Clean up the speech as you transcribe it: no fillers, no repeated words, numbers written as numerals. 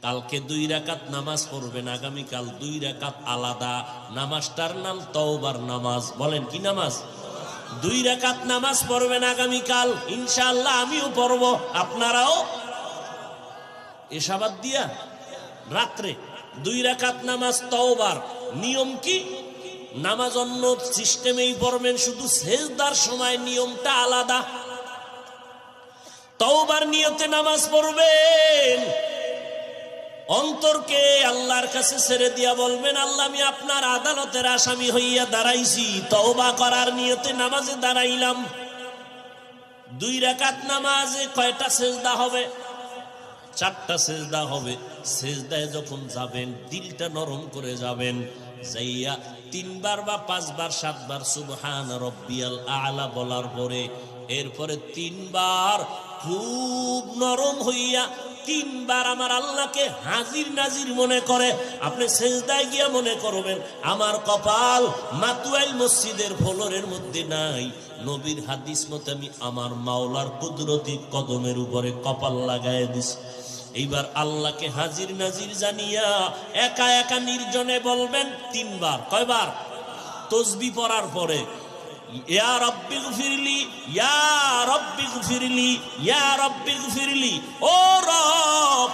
কালকে 2 রাকাত নামাজ পড়বেন, আগামীকাল 2 রাকাত আলাদা। নামাজটার নাম তওবার নামাজ। বলেন কি নামাজ? 2 রাকাত নামাজ পড়বেন আগামীকাল, ইনশাআল্লাহ আমিও পড়ব, আপনারাও। এশাবাদ দিয়া রাত্রে 2 রাকাত নামাজ তওবার। নিয়ম কি? নামাজ অন্য সিস্টেমেই পড়বেন, শুধু সেজদার সময় নিয়মটা আলাদা। তওবার নিয়তে নামাজ পড়বেন, অন্তরকে আল্লাহর কাছে ছেড়ে দিয়া বলবেন, আল্লাহ আমি আপনার আদালতের আসামি হইয়া দাঁড়াইছি, তওবা করার নিয়তে নামাজে দাঁড়াইলাম। 2 রাকাত নামাজে কয়টা সেজদা হবে? 4টা সেজদা হবে। সেজদায় যখন যাবেন দিলটা নরম করে যাবেন, যাইয়া 3 বার বা 5 বার 7 বার সুবহান রব্বিয়াল আ'লা বলার পরে এরপরে 3 বার খুব নরম হইয়া 3 বার আমার আল্লাহকে হাজির নাজির মনে করে আপনি সেজদায় গিয়া মনে করবেন, আমার কপাল মাতুয়াইল মসজিদের ফ্লোরের মধ্যে নাই, নবীর হাদিস মতে আমি আমার মাওলার কুদরতি কদমের উপরে কপাল লাগায় দিছি। এইবার আল্লাহকে হাজির নাজির জানিয়া একা একা নির্জনে বলবেন 3 বার। কয়বার? তাসবিহ পড়ার পরে ইয়া রাব্বি গফিরলি, ইয়া রাব্বি গফিরলি, ইয়া রাব্বি গফিরলি। ও রব